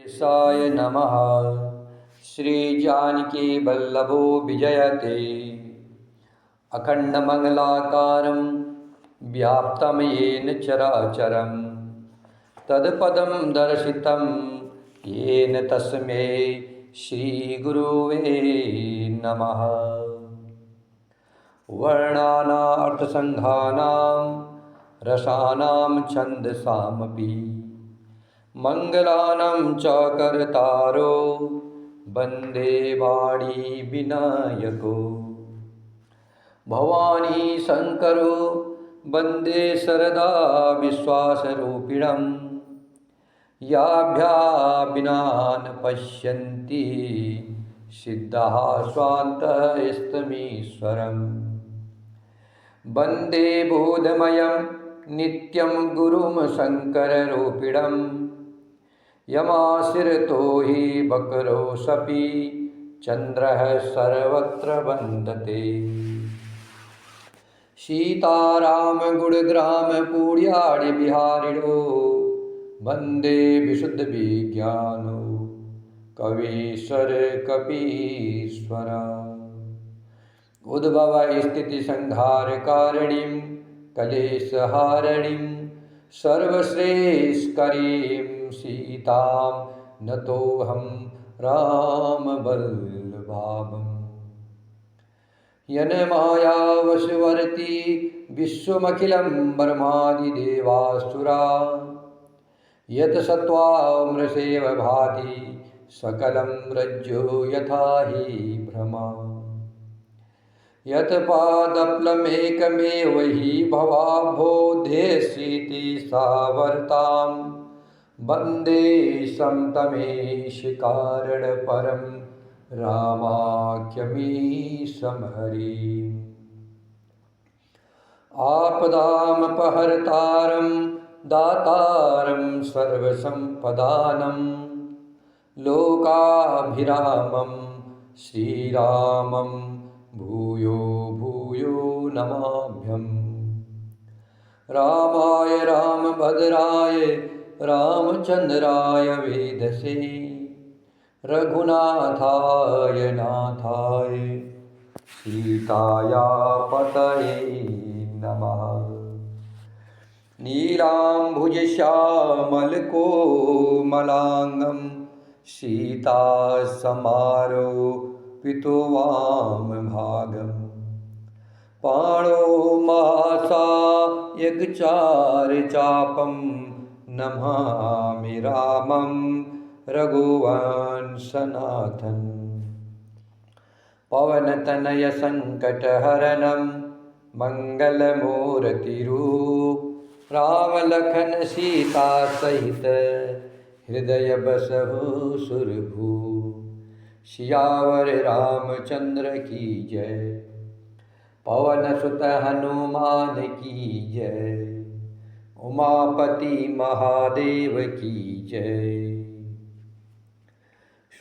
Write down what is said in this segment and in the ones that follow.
साय नमः। श्रीजानकी वल्लभो विजयते अखण्डमङ्गलाकारं व्याप्तं येन चराचरं तत्पदं दर्शितं येन तस्मै श्रीगुरुवे नमः। वर्णानामर्थसङ्घानां रसानां छन्दसामपि मङ्गलानां च कर्तारो वन्दे वाणी विनायको। भवानी शङ्करो वन्दे सरदा विश्वासरूपिणं याभ्या विना न पश्यन्ति सिद्धाः स्वान्तस्तमीश्वरम्। वन्दे बोधमयं नित्यं गुरुं शङ्कररूपिणं यमाश्रितो हि वक्रो सपि चन्द्रः सर्वत्र वन्दते। सीताराम गुणग्राम पूर्याणि बिहारिणो वन्दे विशुद्धविज्ञानो कवीश्वर कपीश्वर। उद्भव स्थिति संहारकारिणीं कलेशहारिणीं सर्वश्रेष्ठकरीं सीतां नतोऽहं रामवल्लभाम्। यन्मायावशवर्ती विश्वमखिलं ब्रह्मादिदेवासुरा यत्सत्त्वामृषेव भाति सकलं रज्जो यथा हि भ्रमा। यत्पादप्लमेकमेव हि भवाब्धोऽध्येसीति सावर्तां वन्दे समतमेशकारणपरं रामाख्यमीशं हरिम्। आपदामपहर्तारं दातारं सर्वसम्पदानं लोकाभिरामं श्रीरामं भूयो भूयो नमाम्यहम्। रामाय रामभद्राय रामचन्द्राय वेधसे रघुनाथाय नाथाय सीताया पतये नमः। नीलाम्बुजश्यामलकोमलाङ्गं सीतासमारोपितो वामभागं पाणो महासायकचारुचापं नमामि रामं रघुवंशनाथं। पवनतनयसङ्कटहरणं मङ्गलमूर्तिरूप राम लखन सीता सहित हृदय बसहु सुरभू। सियावर रामचंद्र की जय पवन सुत हनुमान की जय उमापति महादेव की जय।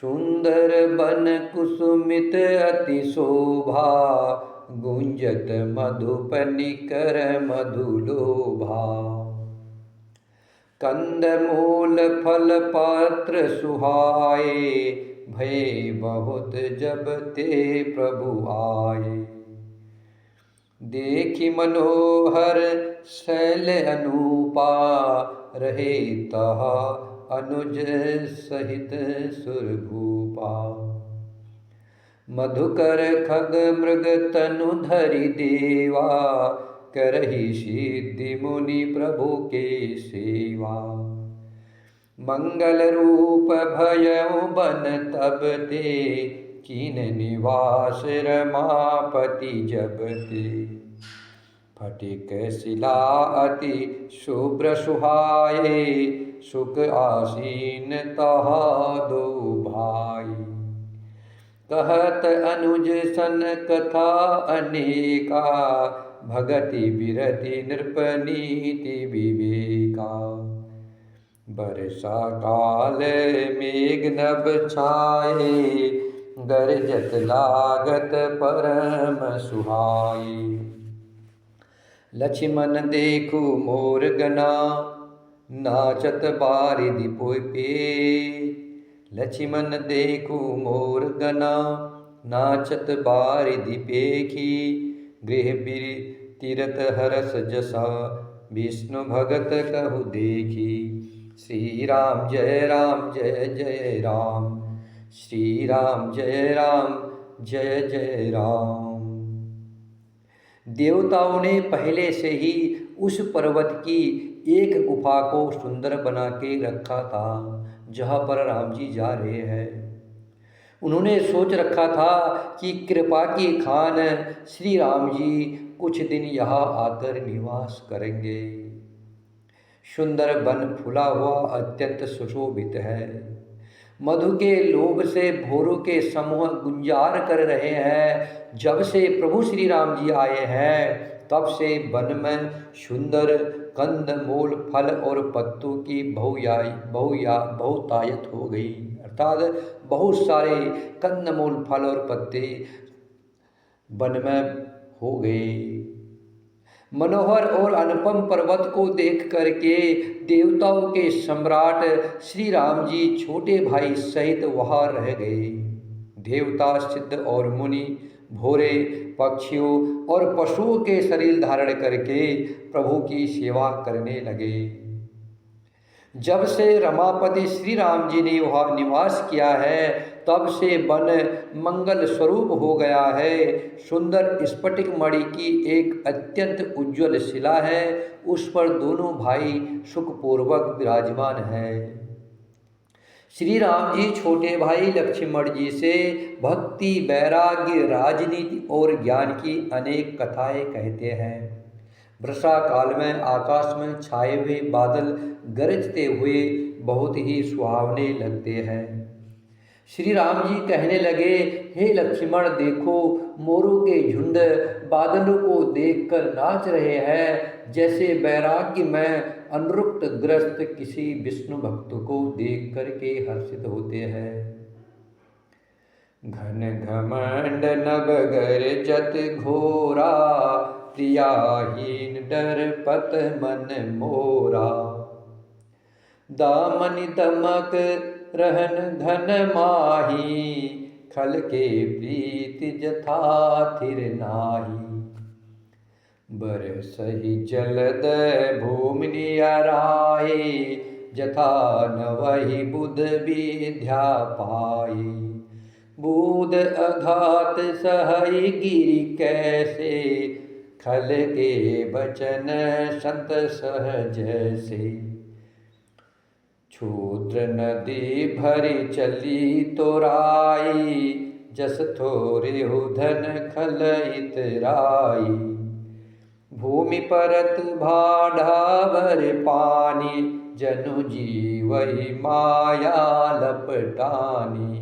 सुंदर बन कुसुमित अति शोभा गुंजत मधुपनिकर मधुलोभा। कंदमूल फल पात्र सुहाए भय बहुत जब ते प्रभु आए। देखी मनोहर शैल अनूपा रहे तहा अनुज सहित सुरभूपा। मधुकर खग मृग तनु धरि देवा करहि सिद्धि मुनि प्रभु के सेवा। मंगल रूप भयउ बन तब ते कीन निवास रमापति जब ते। फटिक शिला अति शुभ्र सुहाए सुख आसीन तहा दो भाई। कहत अनुज सन कथा अनेका भगति बिरति नृपनीति विवेका। बरसा काल मेघ नभ छाए गरजत लागत परम सुहाई। लक्ष्मण देखु मोर गना नाचत बारिधि पोय पे लक्ष्मण देखू मोर गना, नाचत बारिधि पेखी। गृह तीरथ हरस जसा, विष्णु भगत कहु देखी। श्री राम जय जय राम, श्री राम जय जय राम। देवताओं ने पहले से ही उस पर्वत की एक गुफा को सुंदर बना के रखा था जहाँ पर राम जी जा रहे हैं। उन्होंने सोच रखा था कि कृपा की खान श्री राम जी कुछ दिन यहाँ आकर निवास करेंगे। सुंदर वन फूला हुआ अत्यंत सुशोभित है। मधु के लोभ से भोरों के समूह गुंजार कर रहे हैं। जब से प्रभु श्री राम जी आए हैं तब से वन में सुंदर कंद मूल फल और पत्तों की बहुतायत हो गई, अर्थात बहुत सारे कंदमूल फल और पत्ते वन में हो गए। मनोहर और अनुपम पर्वत को देख करके देवताओं के सम्राट श्री राम जी छोटे भाई सहित वहाँ रह गए। देवता, सिद्ध और मुनि भोरे पक्षियों और पशुओं के शरीर धारण करके प्रभु की सेवा करने लगे। जब से रमापति श्री राम जी ने वहाँ निवास किया है तब से वन मंगल स्वरूप हो गया है। सुंदर स्फटिक मणि की एक अत्यंत उज्ज्वल शिला है, उस पर दोनों भाई सुखपूर्वक विराजमान हैं। श्री राम जी छोटे भाई लक्ष्मण जी से भक्ति, वैराग्य, राजनीति और ज्ञान की अनेक कथाएं कहते हैं। वर्षा काल में आकाश में छाए हुए बादल गरजते हुए बहुत ही सुहावने लगते हैं। श्री राम जी कहने लगे, हे लक्ष्मण देखो, मोरों के झुंड बादलों को देखकर नाच रहे हैं, जैसे वैराग्य में अनुरुक्त ग्रस्त किसी विष्णु भक्त को देख करके हर्षित होते हैं। घन घमंड नभ गरजत घोरा, प्रियाहीन डर पत मन मोरा। दामन दमक रहन धन माही, खल के प्रीति जथा थिर नाही। बरसहि जलद भूमि नियराए, जथा नवहि बुध विद्या पाए। बूद अघात सहई गिरि कैसे, खल के बचन संत सहज से। क्षुद्र नदी भरी चली तोराई, जस थोरे धन खल इतराई। भूमि परत भाढ़ावर पानी, जनु जीवहि माया लपटानी।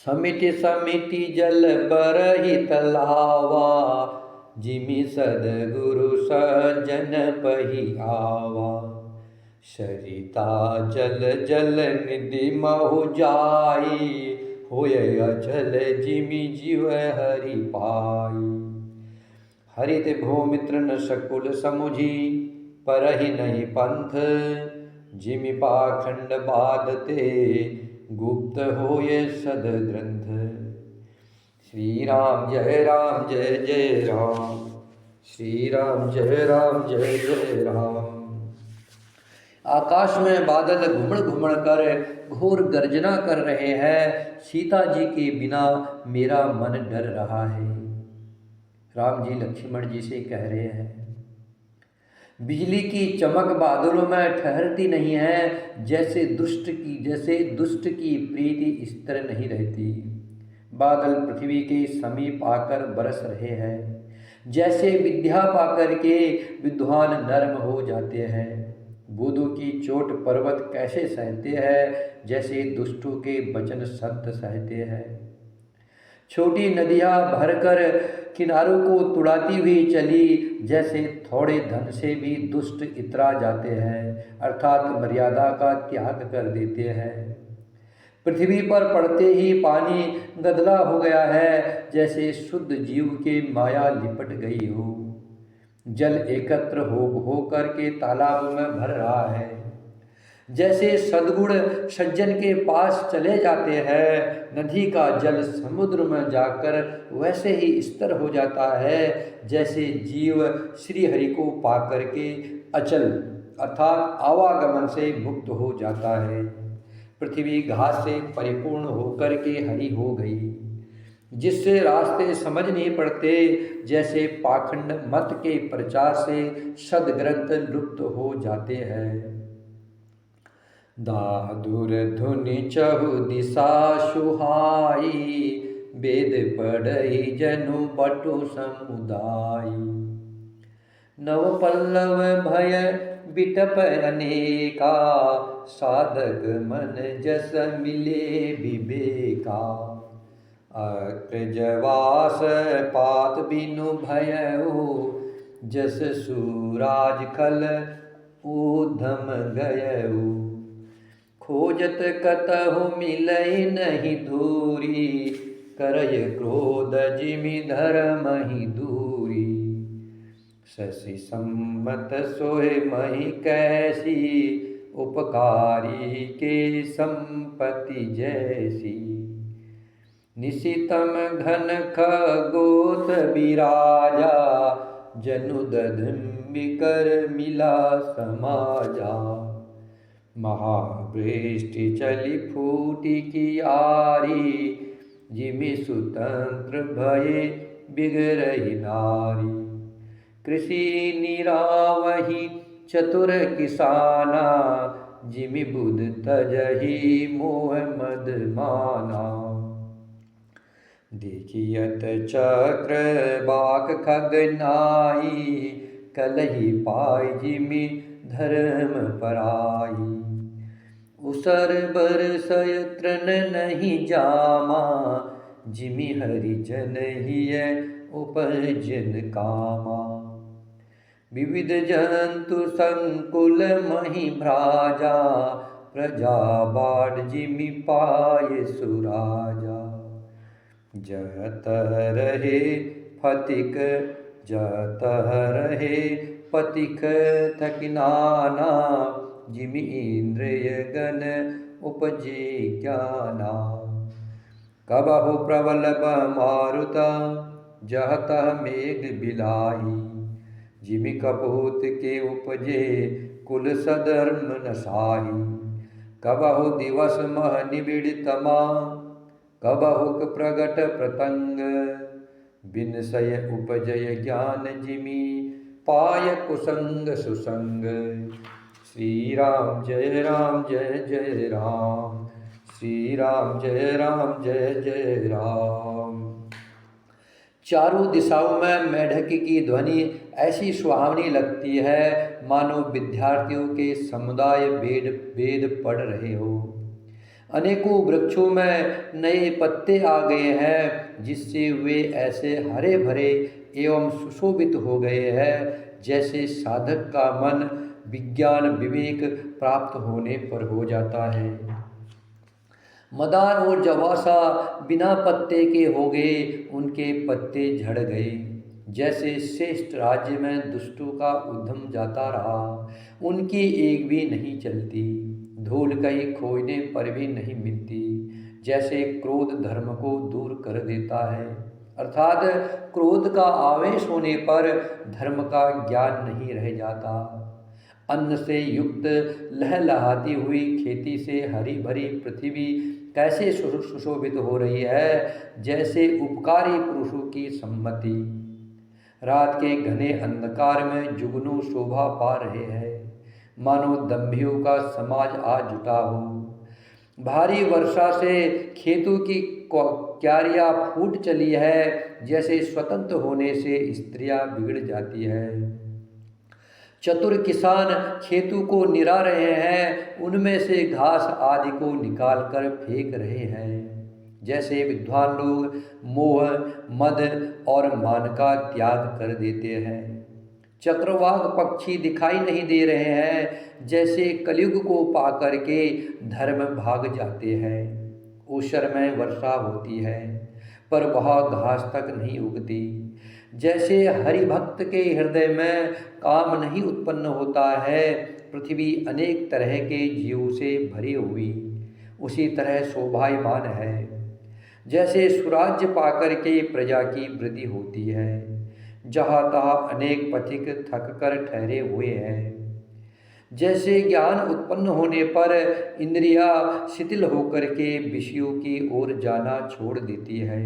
समिति समिति जल बरहि तलावा, जिमि सद्गुरु सज्जन पहि आवा। सरिता जल जल निधि महु जाई, होय अचल जिमि जीव हरि पाई। हरित भूमित्र न सकुल समुझी, परहि नहीं पंथ। जिमि पाखंड बाधते, गुप्त होय सद ग्रंथ। श्री राम जय जय राम, श्री राम जय जय राम। आकाश में बादल घुमड़ घुमड़ कर घोर गर्जना कर रहे हैं। सीता जी के बिना मेरा मन डर रहा है, राम जी लक्ष्मण जी से कह रहे हैं। बिजली की चमक बादलों में ठहरती नहीं है, जैसे दुष्ट की प्रीति इस तरह नहीं रहती। बादल पृथ्वी के समीप आकर बरस रहे हैं, जैसे विद्या पाकर के विद्वान नर्म हो जाते हैं। बूदों की चोट पर्वत कैसे सहते हैं, जैसे दुष्टों के वचन संत सहते हैं। छोटी नदियाँ भरकर किनारों को तुड़ाती हुई चली, जैसे थोड़े धन से भी दुष्ट इतरा जाते हैं, अर्थात मर्यादा का त्याग कर देते हैं। पृथ्वी पर पड़ते ही पानी गदला हो गया है, जैसे शुद्ध जीव के माया लिपट गई हो। जल एकत्र हो कर के तालाब में भर रहा है। जैसे सद्गुण सज्जन के पास चले जाते हैं, नदी का जल समुद्र में जाकर वैसे ही स्थिर हो जाता है, जैसे जीव श्री हरि को पाकर के अचल अर्थात आवागमन से मुक्त हो जाता है। पृथ्वी घास से परिपूर्ण होकर के हरी हो गई, जिससे रास्ते समझ नहीं पड़ते, जैसे पाखंड मत के प्रचार से सदग्रंथ लुप्त हो जाते हैं। दादुर धुनि चहु दिशा सुहाई, वेद पढ़ई जनु बटु समुदाय। नव पल्लव भय बिटप अनेका, साधक मन जस मिले विवेका। अग्रजवास पात बिनु भयउ, जस सूराज खल ऊधम गयउ। खोजत कतहु मिलई नहीं दूरी, करय क्रोध जिमि धर्महि दूरी। शशि सम्मत सोहे मही कैसी, उपकारी के संपत्ति जैसी। निशितम घन खगोत विराजा, जनु दधिम्बिकर मिला समाजा। महावृष्टि चली फूटी कियारी, जिमि सुतंत्र भये बिगड़ई नारी। कृषि निरावहि चतुर किसाना, जिमि बुध तजहि मोह मद माना। देखियत चक्र बाक खग नाई, कलहि पाई जिमि धर्म पराई। उसर बरसय तृण नहीं जामा, जिमि हरिजन हिय उपजन कामा। विविध जंतु संकुल मही भ्राजा, प्रजा बाढ़ जिमि पाए सुराजा। जतः रहे फतिक जतः रहे पथिक थकिनाना, जिमि इंद्रिय गण उपजे ज्ञाना। कबहु प्रबल मारुता, जहतः मेघ बिलाई। जिमि कपूत के उपजे कुल सधर्म नसाही। कबहु दिवस मह निबिड़ तमा, कबहुक प्रगट प्रतंग। बिनसय उपजय ज्ञान जिमि, पाय कुसंग सुसंग। श्री राम जय जय राम, श्री राम जय जय राम। चारों दिशाओं में मेढक की ध्वनि ऐसी सुहावनी लगती है, मानो विद्यार्थियों के समुदाय वेद पढ़ रहे हो। अनेकों वृक्षों में नए पत्ते आ गए हैं, जिससे वे ऐसे हरे भरे एवं सुशोभित हो गए हैं, जैसे साधक का मन विज्ञान विवेक प्राप्त होने पर हो जाता है। मदार और जवासा बिना पत्ते के हो गए, उनके पत्ते झड़ गए। जैसे श्रेष्ठ राज्य में दुष्टों का उद्यम जाता रहा, उनकी एक भी नहीं चलती। धूल कहीं खोजने पर भी नहीं मिलती। जैसे क्रोध धर्म को दूर कर देता है, अर्थात क्रोध का आवेश होने पर धर्म का ज्ञान नहीं रह जाता। अन्न से युक्त लहलहाती हुई खेती से हरी भरी पृथ्वी कैसे सुशोभित हो रही है, जैसे उपकारी पुरुषों की सम्मति। रात के घने अंधकार में जुगनू शोभा पा रहे हैं, मानो दंभियों का समाज आ जुटा हो। भारी वर्षा से खेतों की क्यारियाँ फूट चली है, जैसे स्वतंत्र होने से स्त्रियां बिगड़ जाती है। चतुर किसान खेतों को निरा रहे हैं, उनमें से घास आदि को निकाल कर फेंक रहे हैं। जैसे विद्वान लोग मोह मद और मान का त्याग कर देते हैं। चक्रवाक पक्षी दिखाई नहीं दे रहे हैं, जैसे कलयुग को पा करके धर्म भाग जाते हैं। ऊषर में वर्षा होती है, पर वह घास तक नहीं उगती। जैसे हरि भक्त के हृदय में काम नहीं उत्पन्न होता है, पृथ्वी अनेक तरह के जीवों से भरी हुई उसी तरह शोभायमान है। जैसे सुराज्य पाकर के प्रजा की वृद्धि होती है, जहाँ तहाँ अनेक पथिक थक कर ठहरे हुए हैं। जैसे ज्ञान उत्पन्न होने पर इंद्रियां शिथिल होकर के विषयों की ओर जाना छोड़ देती है।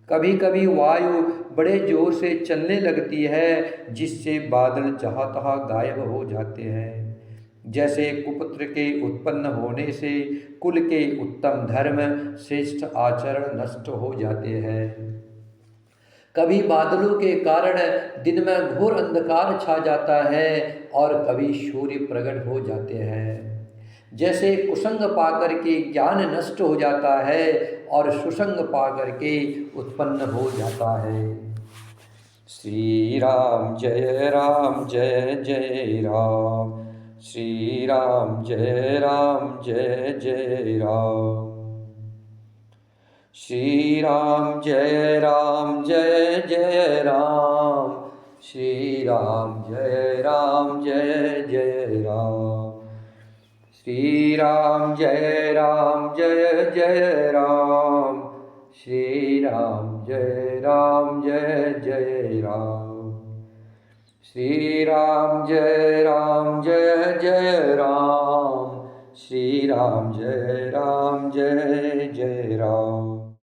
कभी कभी वायु बड़े जोर से चलने लगती है, जिससे बादल जहाँ तहाँ गायब हो जाते हैं। जैसे कुपुत्र के उत्पन्न होने से कुल के उत्तम धर्म श्रेष्ठ आचरण नष्ट हो जाते हैं। कभी बादलों के कारण दिन में घोर अंधकार छा जाता है और कभी सूर्य प्रकट हो जाते हैं। जैसे कुसंग पाकर के ज्ञान नष्ट हो जाता है और सुसंग पाकर के उत्पन्न हो जाता है। श्री राम जय जय राम, श्री राम जय जय राम, श्री राम जय जय राम, श्री राम जय जय राम, श्री राम जय जय राम, श्री राम जय जय राम, श्री राम जय जय राम, श्री राम जय जय राम।